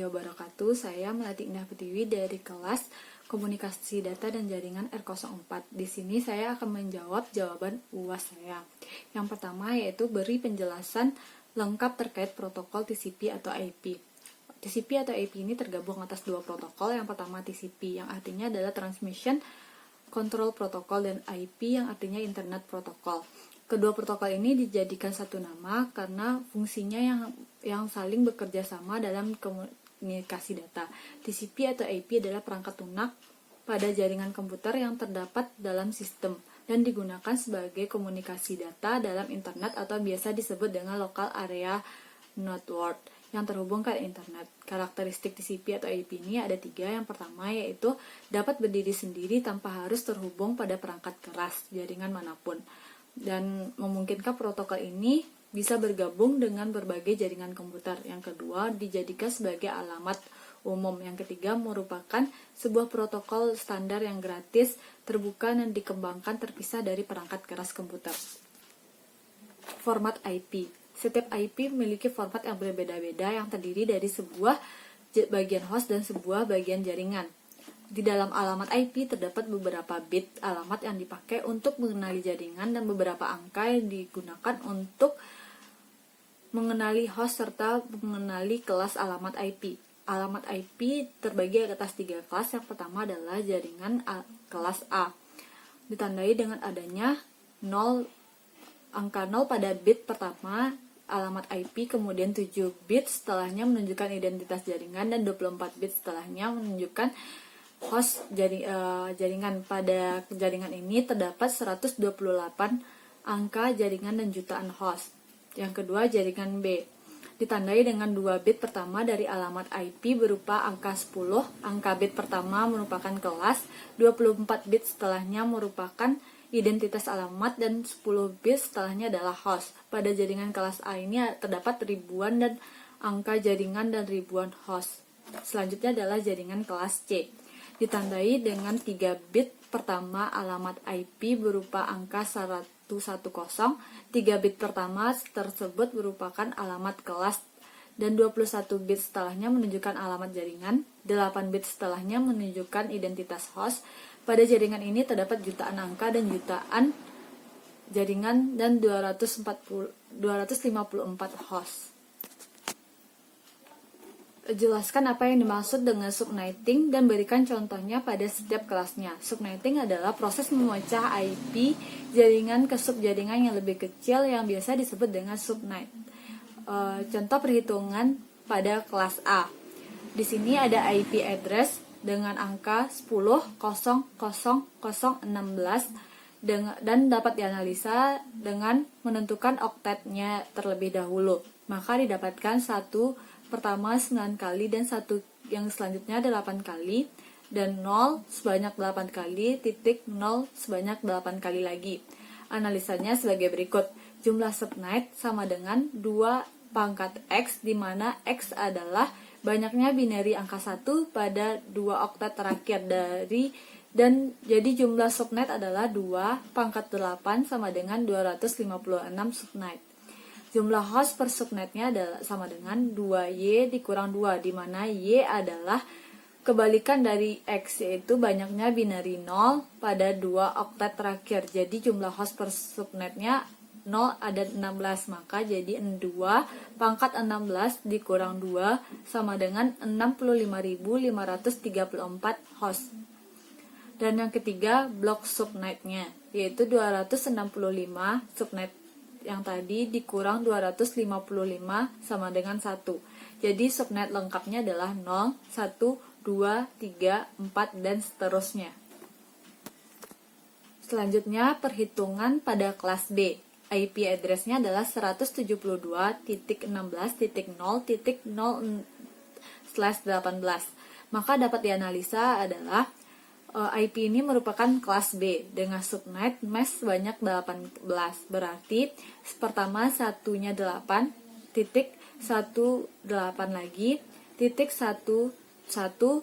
wabarakatuh. Saya Melati Indah Pertiwi dari kelas Komunikasi Data dan Jaringan R04. Di sini saya akan menjawab jawaban UAS saya. Yang pertama yaitu beri penjelasan lengkap terkait protokol TCP atau IP. TCP atau IP ini tergabung atas dua protokol. Yang pertama TCP yang artinya adalah Transmission Control Protocol, dan IP yang artinya Internet Protocol. Kedua protokol ini dijadikan satu nama karena fungsinya yang saling bekerja sama dalam komunikasi data. TCP atau IP adalah perangkat lunak pada jaringan komputer yang terdapat dalam sistem dan digunakan sebagai komunikasi data dalam internet atau biasa disebut dengan local area network yang terhubung ke internet. Karakteristik TCP atau IP ini ada 3. Yang pertama yaitu dapat berdiri sendiri tanpa harus terhubung pada perangkat keras jaringan manapun, dan memungkinkan protokol ini bisa bergabung dengan berbagai jaringan komputer. Yang kedua, dijadikan sebagai alamat umum. Yang ketiga, merupakan sebuah protokol standar yang gratis, terbuka, dan dikembangkan terpisah dari perangkat keras komputer. Format IP. Setiap IP memiliki format yang berbeda-beda yang terdiri dari sebuah bagian host dan sebuah bagian jaringan. Di dalam alamat IP terdapat beberapa bit alamat yang dipakai untuk mengenali jaringan dan beberapa angka yang digunakan untuk mengenali host serta mengenali kelas alamat IP. Alamat IP terbagi atas 3 kelas. Yang pertama adalah jaringan kelas A, ditandai dengan adanya angka 0 pada bit pertama alamat IP, kemudian 7 bit setelahnya menunjukkan identitas jaringan, dan 24 bit setelahnya menunjukkan host jaringan. Pada jaringan ini terdapat 128 angka jaringan dan jutaan host. Yang kedua, jaringan B ditandai dengan 2 bit pertama dari alamat IP berupa angka 10. Angka bit pertama merupakan kelas, 24 bit setelahnya merupakan identitas alamat, dan 10 bit setelahnya adalah host. Pada jaringan kelas A ini terdapat ribuan dan angka jaringan dan ribuan host. Selanjutnya adalah jaringan kelas C, ditandai dengan 3 bit pertama alamat IP berupa angka 110. 3 bit pertama tersebut merupakan alamat kelas, dan 21 bit setelahnya menunjukkan alamat jaringan, 8 bit setelahnya menunjukkan identitas host. Pada jaringan ini terdapat jutaan angka dan jutaan jaringan dan 254 host. Jelaskan apa yang dimaksud dengan subnetting dan berikan contohnya pada setiap kelasnya. Subnetting adalah proses memecah IP jaringan ke subjaringan yang lebih kecil yang biasa disebut dengan subnet. Contoh perhitungan pada kelas A. Di sini ada IP address dengan angka 10.0.0.16 dan dapat dianalisa dengan menentukan oktetnya terlebih dahulu. Maka didapatkan satu pertama 9 kali dan satu yang selanjutnya 8 kali, dan 0 sebanyak 8 kali, titik 0 sebanyak 8 kali lagi. Analisanya sebagai berikut. Jumlah subnet sama dengan 2 pangkat X, di mana X adalah banyaknya binary angka 1 pada 2 oktet terakhir dan jadi jumlah subnet adalah 2 pangkat 8 sama dengan 256 subnet. Jumlah host per subnetnya adalah sama dengan 2Y dikurang 2, di mana Y adalah kebalikan dari X, yaitu banyaknya binary 0 pada 2 oktet terakhir. Jadi jumlah host per subnetnya 0 ada 16, maka jadi 2 pangkat 16 dikurang 2 sama dengan 65.534 host. Dan yang ketiga, blok subnetnya, yaitu 265 subnet yang tadi dikurang 255 sama dengan 1. Jadi subnet lengkapnya adalah 0, 1, 2, 3, 4, dan seterusnya. Selanjutnya, perhitungan pada kelas B. IP address-nya adalah 172.0.0.0/18. Maka dapat dianalisa adalah IP ini merupakan kelas B dengan subnet mesh sebanyak 18. Berarti pertama satunya 8, titik 18 lagi, titik 11, 0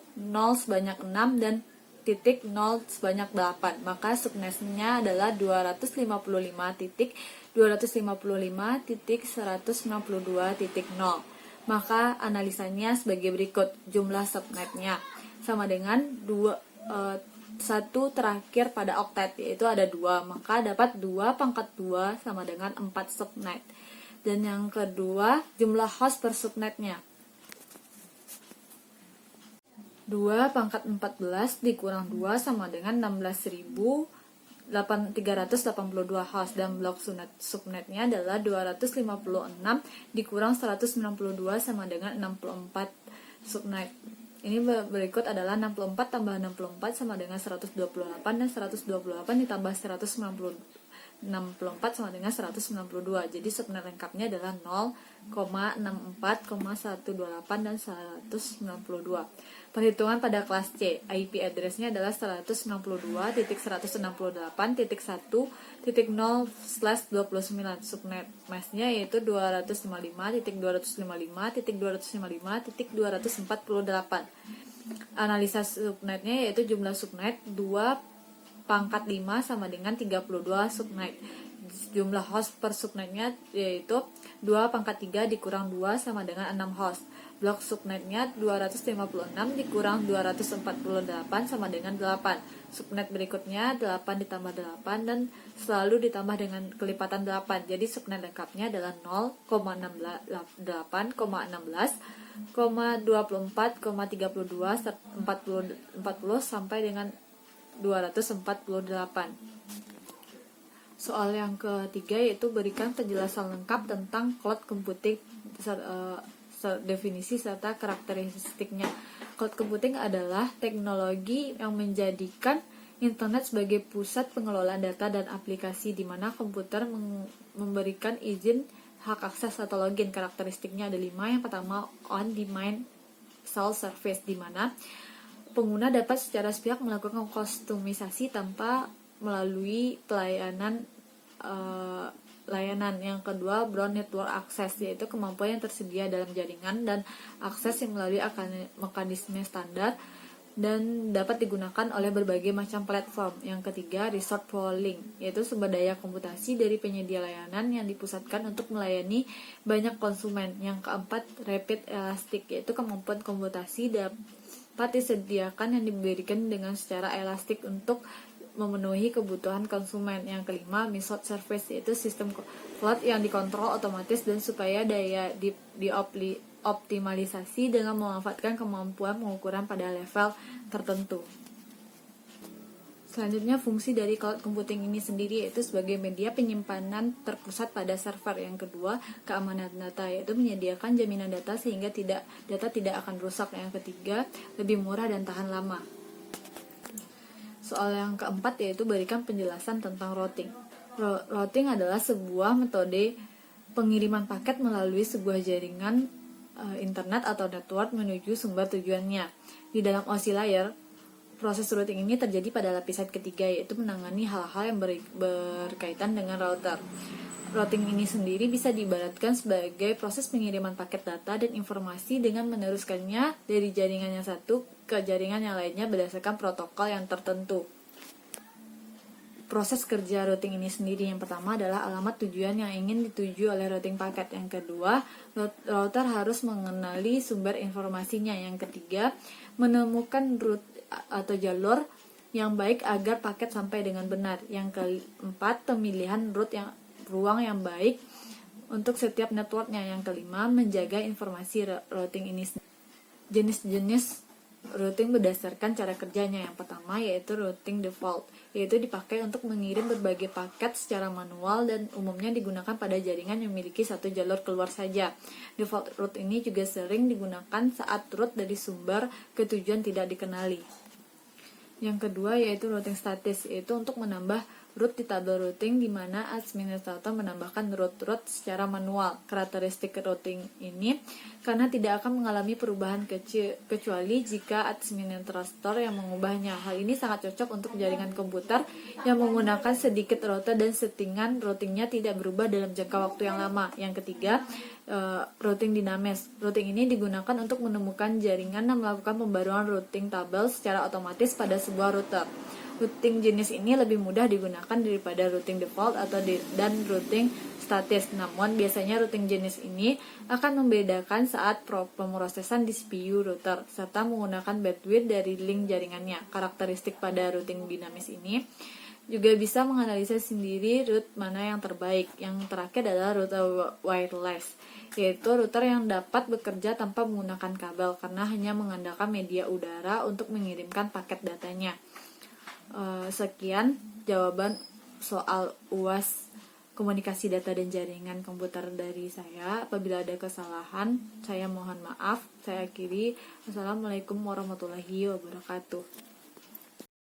sebanyak 6, dan titik 0 sebanyak 8. Maka subnetnya adalah 255.255.192.0. Maka analisanya sebagai berikut. Jumlah subnetnya sama dengan 1 terakhir pada oktet, yaitu ada 2, maka dapat 2 pangkat 2 sama dengan 4 subnet. Dan yang kedua, jumlah host per subnetnya. 2 pangkat 14 dikurang 2 sama dengan 16.382 host, dan blok subnetnya adalah 256 dikurang 192 sama dengan 64 subnet. Ini berikut adalah 64 tambah 64 sama dengan 128, dan 128 ditambah 164 sama dengan 192. Jadi subnet lengkapnya adalah 0,64,128 dan 192. Perhitungan pada kelas C. IP address-nya adalah 192.168.1.0/29. Subnet mask-nya yaitu 255.255.255.248. Analisa subnetnya yaitu jumlah subnet 2 pangkat 5 sama dengan 32 subnet. Jumlah host per subnetnya yaitu 2 pangkat 3 dikurang 2 sama dengan 6 host. Blok subnetnya 256 dikurang 248 sama dengan 8. Subnet berikutnya 8 ditambah 8 dan selalu ditambah dengan kelipatan 8. Jadi subnet lengkapnya adalah 0,8,16,24,32 40 sampai dengan 248. Soal yang ketiga yaitu berikan penjelasan lengkap tentang cloud computing, definisi serta karakteristiknya. Cloud computing adalah teknologi yang menjadikan internet sebagai pusat pengelolaan data dan aplikasi di mana komputer memberikan izin hak akses atau login. Karakteristiknya ada 5. Yang pertama, on-demand self-service, di mana pengguna dapat secara sepihak melakukan kustomisasi tanpa melalui layanan. Yang kedua, broad network access, yaitu kemampuan yang tersedia dalam jaringan dan akses yang melalui mekanisme standar dan dapat digunakan oleh berbagai macam platform. Yang ketiga, resource pooling, yaitu sumber daya komputasi dari penyedia layanan yang dipusatkan untuk melayani banyak konsumen. Yang keempat, rapid elastic, yaitu kemampuan komputasi dapat disediakan yang diberikan dengan secara elastik untuk memenuhi kebutuhan konsumen. Yang kelima, micro service, yaitu sistem cloud yang dikontrol otomatis dan supaya daya dioptimalisasi dengan memanfaatkan kemampuan pengukuran pada level tertentu. Selanjutnya, fungsi dari cloud computing ini sendiri yaitu sebagai media penyimpanan terpusat pada server. Yang kedua, keamanan data, yaitu menyediakan jaminan data sehingga data tidak akan rusak. Yang ketiga, lebih murah dan tahan lama. Soal yang keempat yaitu berikan penjelasan tentang routing. Routing adalah sebuah metode pengiriman paket melalui sebuah jaringan internet atau network menuju sumber tujuannya. Di dalam OSI layer, proses routing ini terjadi pada lapisan ketiga, yaitu menangani hal-hal yang berkaitan dengan router. Routing ini sendiri bisa diibaratkan sebagai proses pengiriman paket data dan informasi dengan meneruskannya dari jaringan yang satu ke jaringan yang lainnya berdasarkan protokol yang tertentu. Proses kerja routing ini sendiri, yang pertama adalah alamat tujuan yang ingin dituju oleh routing paket. Yang kedua, router harus mengenali sumber informasinya. Yang ketiga, menemukan route atau jalur yang baik agar paket sampai dengan benar. Yang keempat, pemilihan ruang yang baik untuk setiap networknya. Yang kelima, menjaga informasi routing ini. Jenis-jenis routing berdasarkan cara kerjanya. Yang pertama yaitu routing default, yaitu dipakai untuk mengirim berbagai paket secara manual dan umumnya digunakan pada jaringan yang memiliki satu jalur keluar saja. Default route ini juga sering digunakan saat route dari sumber ke tujuan tidak dikenali. Yang kedua yaitu routing statis, yaitu untuk menambah route di tabel routing di mana administrator menambahkan route secara manual. Karakteristik routing ini karena tidak akan mengalami perubahan kecuali jika administrator yang mengubahnya. Hal ini sangat cocok untuk jaringan komputer yang menggunakan sedikit router dan settingan routingnya tidak berubah dalam jangka waktu yang lama. Yang ketiga, routing dinamis. Routing ini digunakan untuk menemukan jaringan dan melakukan pembaruan routing tabel secara otomatis pada sebuah router. Routing jenis ini lebih mudah digunakan daripada routing default dan routing statis. Namun, biasanya routing jenis ini akan membedakan saat pemrosesan di CPU router, serta menggunakan bandwidth dari link jaringannya. Karakteristik pada routing dinamis ini juga bisa menganalisa sendiri route mana yang terbaik. Yang terakhir adalah router wireless, yaitu router yang dapat bekerja tanpa menggunakan kabel karena hanya mengandalkan media udara untuk mengirimkan paket datanya. Sekian jawaban soal UAS komunikasi data dan jaringan komputer dari saya. Apabila ada kesalahan, saya mohon maaf. Saya akhiri. Wassalamualaikum warahmatullahi wabarakatuh.